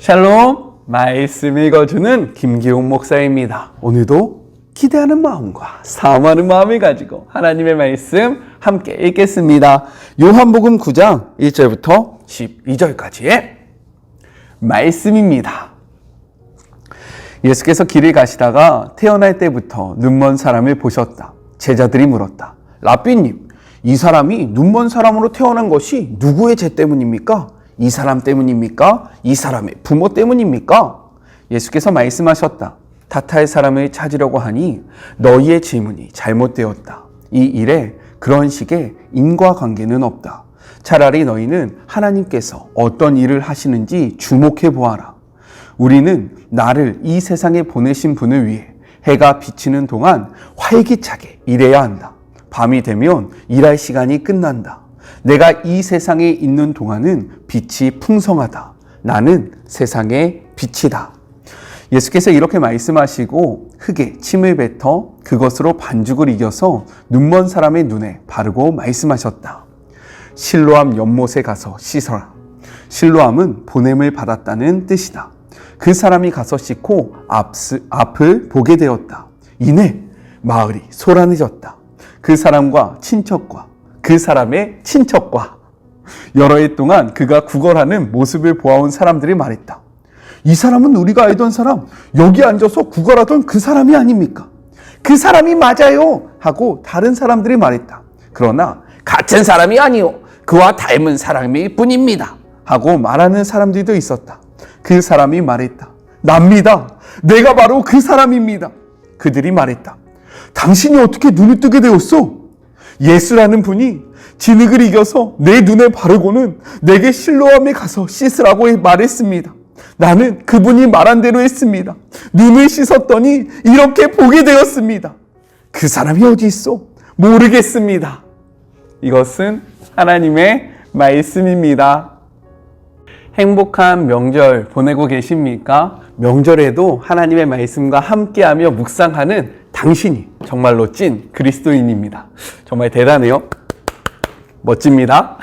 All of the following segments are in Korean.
샬롬, 말씀 읽어주는 김기용 목사입니다. 오늘도 기대하는 마음과 사모하는 마음을 가지고 하나님의 말씀 함께 읽겠습니다. 요한복음 9장 1절부터 12절까지의 말씀입니다. 예수께서 길을 가시다가 태어날 때부터 눈먼 사람을 보셨다. 제자들이 물었다. 라삐님, 이 사람이 눈먼 사람으로 태어난 것이 누구의 죄 때문입니까? 이 사람 때문입니까? 이 사람의 부모 때문입니까? 예수께서 말씀하셨다. 탓할 사람을 찾으려고 하니 너희의 질문이 잘못되었다. 이 일에 그런 식의 인과관계는 없다. 차라리 너희는 하나님께서 어떤 일을 하시는지 주목해 보아라. 우리는 나를 이 세상에 보내신 분을 위해 해가 비치는 동안 활기차게 일해야 한다. 밤이 되면 일할 시간이 끝난다. 내가 이 세상에 있는 동안은 빛이 풍성하다. 나는 세상의 빛이다. 예수께서 이렇게 말씀하시고 흙에 침을 뱉어 그것으로 반죽을 이겨서 눈먼 사람의 눈에 바르고 말씀하셨다. 실로암 연못에 가서 씻어라. 실로암은 보냄을 받았다는 뜻이다. 그 사람이 가서 씻고 앞을 보게 되었다. 이내 마을이 소란해졌다. 그 사람과 친척과 그 사람의 친척과 여러 해 동안 그가 구걸하는 모습을 보아온 사람들이 말했다. 이 사람은 우리가 알던 사람, 여기 앉아서 구걸하던 그 사람이 아닙니까? 그 사람이 맞아요! 하고 다른 사람들이 말했다. 그러나 같은 사람이 아니요, 그와 닮은 사람일 뿐입니다. 하고 말하는 사람들도 있었다. 그 사람이 말했다. 납니다. 내가 바로 그 사람입니다. 그들이 말했다. 당신이 어떻게 눈을 뜨게 되었소? 예수라는 분이 진흙을 이겨서 내 눈에 바르고는 내게 실로암에 가서 씻으라고 말했습니다. 나는 그분이 말한 대로 했습니다. 눈을 씻었더니 이렇게 보게 되었습니다. 그 사람이 어디 있어? 모르겠습니다. 이것은 하나님의 말씀입니다. 행복한 명절 보내고 계십니까? 명절에도 하나님의 말씀과 함께하며 묵상하는 당신이 정말로 찐 그리스도인입니다. 정말 대단해요. 멋집니다.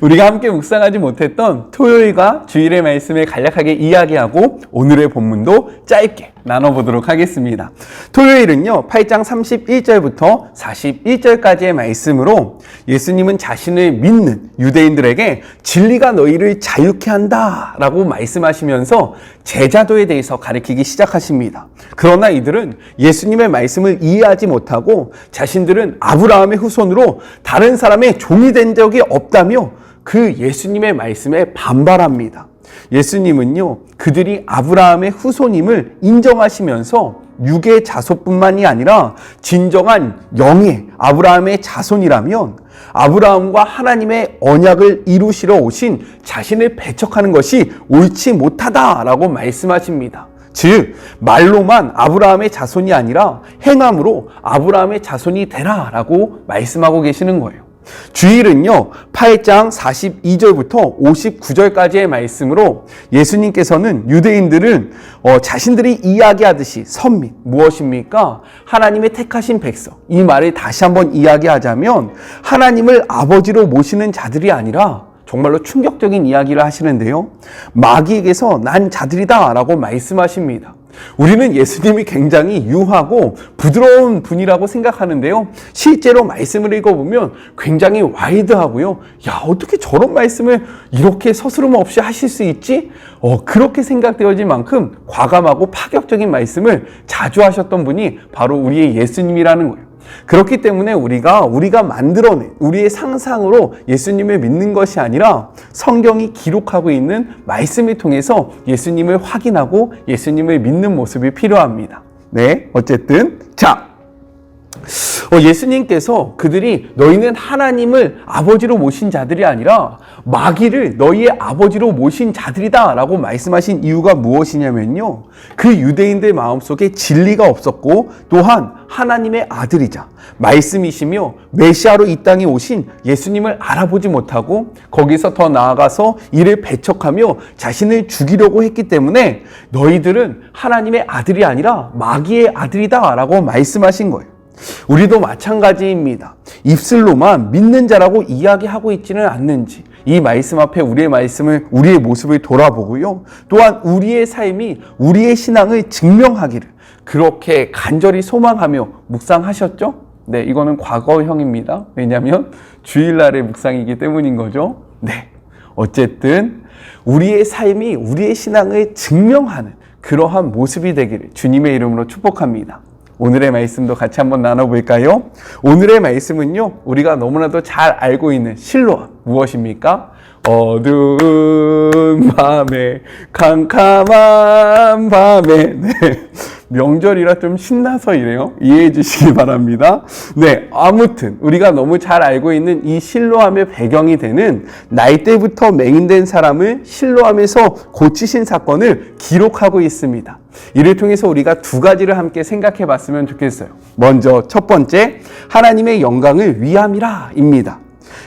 우리가 함께 묵상하지 못했던 토요일과 주일의 말씀을 간략하게 이야기하고 오늘의 본문도 짧게 나눠보도록 하겠습니다. 토요일은요, 8장 31절부터 41절까지의 말씀으로 예수님은 자신을 믿는 유대인들에게 진리가 너희를 자유케 한다 라고 말씀하시면서 제자도에 대해서 가르치기 시작하십니다. 그러나 이들은 예수님의 말씀을 이해하지 못하고 자신들은 아브라함의 후손으로 다른 사람의 종이 된 적이 없다며 그 예수님의 말씀에 반발합니다. 예수님은요, 그들이 아브라함의 후손임을 인정하시면서 육의 자손뿐만이 아니라 진정한 영의 아브라함의 자손이라면 아브라함과 하나님의 언약을 이루시러 오신 자신을 배척하는 것이 옳지 못하다라고 말씀하십니다. 즉, 말로만 아브라함의 자손이 아니라 행함으로 아브라함의 자손이 되라라고 말씀하고 계시는 거예요. 주일은요, 8장 42절부터 59절까지의 말씀으로 예수님께서는 유대인들은 자신들이 이야기하듯이 선민, 무엇입니까? 하나님의 택하신 백성. 이 말을 다시 한번 이야기하자면 하나님을 아버지로 모시는 자들이 아니라 정말로 충격적인 이야기를 하시는데요, 마귀에게서 난 자들이다 라고 말씀하십니다. 우리는 예수님이 굉장히 유하고 부드러운 분이라고 생각하는데요, 실제로 말씀을 읽어보면 굉장히 와일드하고요, 야, 어떻게 저런 말씀을 이렇게 서스럼 없이 하실 수 있지? 그렇게 생각되어질 만큼 과감하고 파격적인 말씀을 자주 하셨던 분이 바로 우리의 예수님이라는 거예요. 그렇기 때문에 우리가 만들어낸 우리의 상상으로 예수님을 믿는 것이 아니라 성경이 기록하고 있는 말씀을 통해서 예수님을 확인하고 예수님을 믿는 모습이 필요합니다. 네, 어쨌든 예수님께서 그들이 너희는 하나님을 아버지로 모신 자들이 아니라 마귀를 너희의 아버지로 모신 자들이다 라고 말씀하신 이유가 무엇이냐면요, 그 유대인들 마음속에 진리가 없었고 또한 하나님의 아들이자 말씀이시며 메시아로 이 땅에 오신 예수님을 알아보지 못하고 거기서 더 나아가서 이를 배척하며 자신을 죽이려고 했기 때문에 너희들은 하나님의 아들이 아니라 마귀의 아들이다 라고 말씀하신 거예요. 우리도 마찬가지입니다. 입술로만 믿는 자라고 이야기하고 있지는 않는지, 이 말씀 앞에 우리의 모습을 돌아보고요. 또한 우리의 삶이 우리의 신앙을 증명하기를 그렇게 간절히 소망하며 묵상하셨죠? 네, 이거는 과거형입니다. 왜냐하면 주일날의 묵상이기 때문인 거죠. 네, 어쨌든 우리의 삶이 우리의 신앙을 증명하는 그러한 모습이 되기를 주님의 이름으로 축복합니다. 오늘의 말씀도 같이 한번 나눠볼까요? 오늘의 말씀은요, 우리가 너무나도 잘 알고 있는 실로암, 무엇입니까? 어두운 밤에, 캄캄한 밤에. 네. 명절이라 좀 신나서 이래요. 이해해 주시기 바랍니다. 네, 아무튼 우리가 너무 잘 알고 있는 이 실로암의 배경이 되는 나이때부터 맹인된 사람을 실로암에서 고치신 사건을 기록하고 있습니다. 이를 통해서 우리가 두 가지를 함께 생각해 봤으면 좋겠어요. 먼저 첫 번째, 하나님의 영광을 위함이라입니다.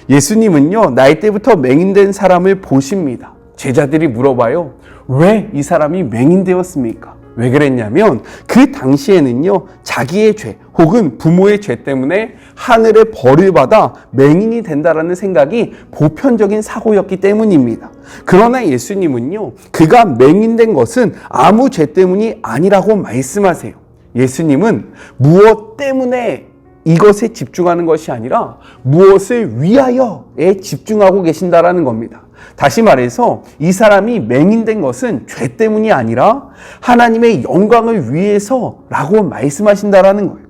예수님은요, 나이때부터 맹인된 사람을 보십니다. 제자들이 물어봐요. 왜 이 사람이 맹인되었습니까? 왜 그랬냐면 그 당시에는요, 자기의 죄 혹은 부모의 죄 때문에 하늘의 벌을 받아 맹인이 된다라는 생각이 보편적인 사고였기 때문입니다. 그러나 예수님은요, 그가 맹인된 것은 아무 죄 때문이 아니라고 말씀하세요. 예수님은 무엇 때문에 이것에 집중하는 것이 아니라 무엇을 위하여에 집중하고 계신다라는 겁니다. 다시 말해서 이 사람이 맹인된 것은 죄 때문이 아니라 하나님의 영광을 위해서라고 말씀하신다라는 거예요.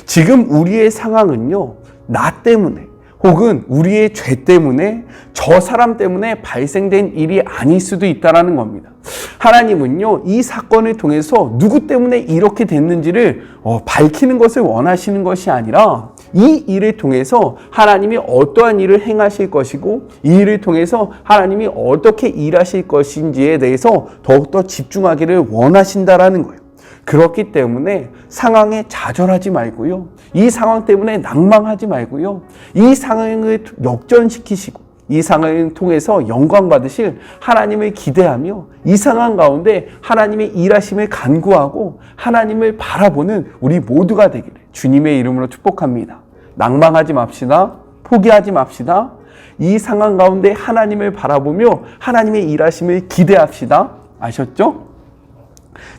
지금 우리의 상황은요, 나 때문에 혹은 우리의 죄 때문에 저 사람 때문에 발생된 일이 아닐 수도 있다는 겁니다. 하나님은요, 이 사건을 통해서 누구 때문에 이렇게 됐는지를 밝히는 것을 원하시는 것이 아니라 이 일을 통해서 하나님이 어떠한 일을 행하실 것이고 이 일을 통해서 하나님이 어떻게 일하실 것인지에 대해서 더욱더 집중하기를 원하신다라는 거예요. 그렇기 때문에 상황에 좌절하지 말고요. 이 상황 때문에 낭망하지 말고요. 이 상황을 역전시키시고 이 상황을 통해서 영광 받으실 하나님을 기대하며 이 상황 가운데 하나님의 일하심을 간구하고 하나님을 바라보는 우리 모두가 되기를 주님의 이름으로 축복합니다. 낭망하지 맙시다. 포기하지 맙시다. 이 상황 가운데 하나님을 바라보며 하나님의 일하심을 기대합시다. 아셨죠?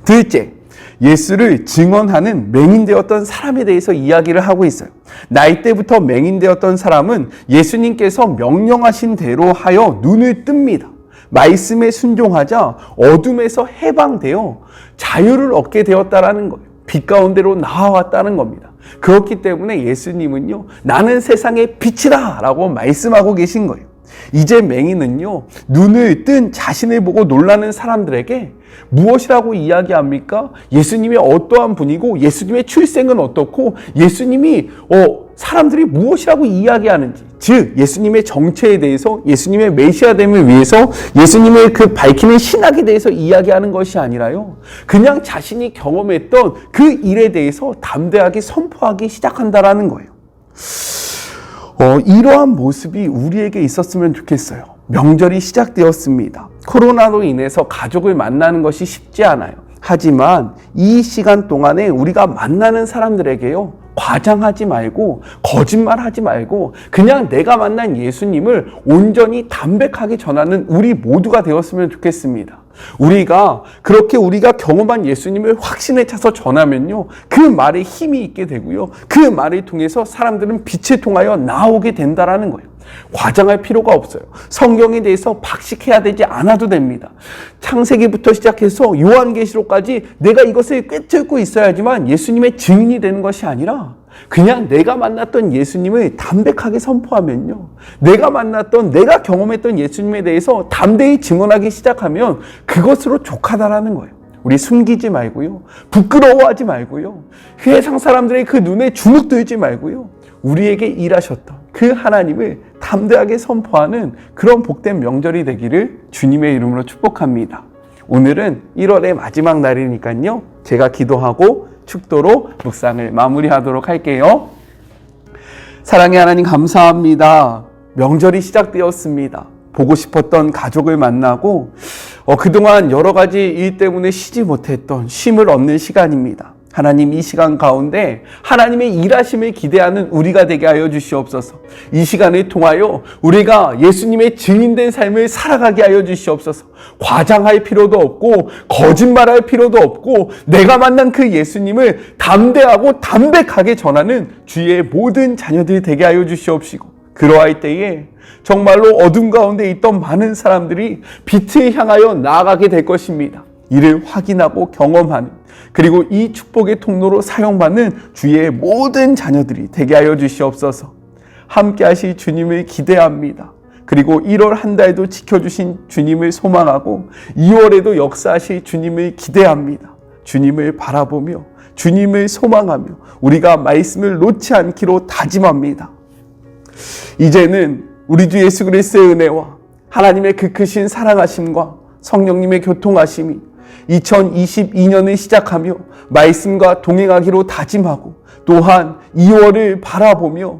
둘째, 예수를 증언하는 맹인되었던 사람에 대해서 이야기를 하고 있어요. 나이 때부터 맹인되었던 사람은 예수님께서 명령하신 대로 하여 눈을 뜹니다. 말씀에 순종하자 어둠에서 해방되어 자유를 얻게 되었다라는 거예요. 빛 가운데로 나와왔다는 겁니다. 그렇기 때문에 예수님은요, 나는 세상의 빛이다 라고 말씀하고 계신 거예요. 이제 맹인은요, 눈을 뜬 자신을 보고 놀라는 사람들에게 무엇이라고 이야기합니까? 예수님이 어떠한 분이고 예수님의 출생은 어떻고 예수님이 사람들이 무엇이라고 이야기하는지, 즉 예수님의 정체에 대해서, 예수님의 메시아됨을 위해서 예수님의 그 밝히는 신학에 대해서 이야기하는 것이 아니라요, 그냥 자신이 경험했던 그 일에 대해서 담대하게 선포하기 시작한다라는 거예요. 이러한 모습이 우리에게 있었으면 좋겠어요. 명절이 시작되었습니다. 코로나로 인해서 가족을 만나는 것이 쉽지 않아요. 하지만 이 시간 동안에 우리가 만나는 사람들에게요, 과장하지 말고 거짓말하지 말고 그냥 내가 만난 예수님을 온전히 담백하게 전하는 우리 모두가 되었으면 좋겠습니다. 우리가 경험한 예수님을 확신에 차서 전하면요, 그 말에 힘이 있게 되고요, 그 말을 통해서 사람들은 빛을 통하여 나오게 된다라는 거예요. 과장할 필요가 없어요. 성경에 대해서 박식해야 되지 않아도 됩니다. 창세기부터 시작해서 요한계시록까지 내가 이것을 꿰뚫고 있어야지만 예수님의 증인이 되는 것이 아니라 그냥 내가 만났던 예수님을 담백하게 선포하면요, 내가 경험했던 예수님에 대해서 담대히 증언하기 시작하면 그것으로 족하다라는 거예요. 우리 숨기지 말고요, 부끄러워하지 말고요, 세상 사람들의 그 눈에 주눅 들지 말고요, 우리에게 일하셨던 그 하나님을 담대하게 선포하는 그런 복된 명절이 되기를 주님의 이름으로 축복합니다. 오늘은 1월의 마지막 날이니까요, 제가 기도하고 축도로 묵상을 마무리하도록 할게요. 사랑의 하나님, 감사합니다. 명절이 시작되었습니다. 보고 싶었던 가족을 만나고 그동안 여러 가지 일 때문에 쉬지 못했던 쉼을 얻는 시간입니다. 하나님, 이 시간 가운데 하나님의 일하심을 기대하는 우리가 되게 하여 주시옵소서. 이 시간을 통하여 우리가 예수님의 증인된 삶을 살아가게 하여 주시옵소서. 과장할 필요도 없고 거짓말할 필요도 없고 내가 만난 그 예수님을 담대하고 담백하게 전하는 주의 모든 자녀들이 되게 하여 주시옵시고, 그러할 때에 정말로 어둠 가운데 있던 많은 사람들이 빛을 향하여 나아가게 될 것입니다. 이를 확인하고 경험하는, 그리고 이 축복의 통로로 사용받는 주의 모든 자녀들이 되게 하여 주시옵소서. 함께 하실 주님을 기대합니다. 그리고 1월 한 달도 지켜주신 주님을 소망하고 2월에도 역사하실 주님을 기대합니다. 주님을 바라보며 주님을 소망하며 우리가 말씀을 놓지 않기로 다짐합니다. 이제는 우리 주 예수 그리스도의 은혜와 하나님의 그 크신 사랑하심과 성령님의 교통하심이 2022년을 시작하며 말씀과 동행하기로 다짐하고, 또한 2월을 바라보며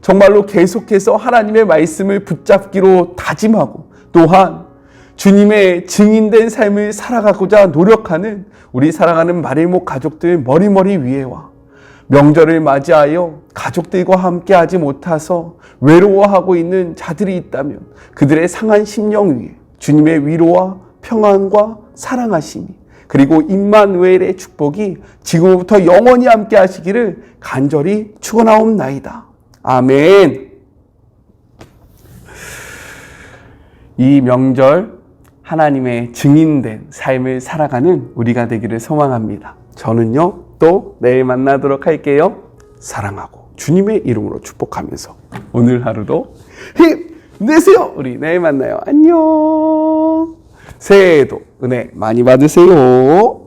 정말로 계속해서 하나님의 말씀을 붙잡기로 다짐하고, 또한 주님의 증인된 삶을 살아가고자 노력하는 우리 사랑하는 마릴목 가족들 머리머리 위에와, 명절을 맞이하여 가족들과 함께하지 못해서 외로워하고 있는 자들이 있다면 그들의 상한 심령 위에 주님의 위로와 평안과 사랑하심이, 그리고 임마누엘의 축복이 지금부터 영원히 함께 하시기를 간절히 축원하옵나이다. 아멘. 이 명절 하나님의 증인된 삶을 살아가는 우리가 되기를 소망합니다. 저는요, 또 내일 만나도록 할게요. 사랑하고 주님의 이름으로 축복하면서 오늘 하루도 힘내세요. 우리 내일 만나요. 안녕. 새해에도 은혜 많이 받으세요.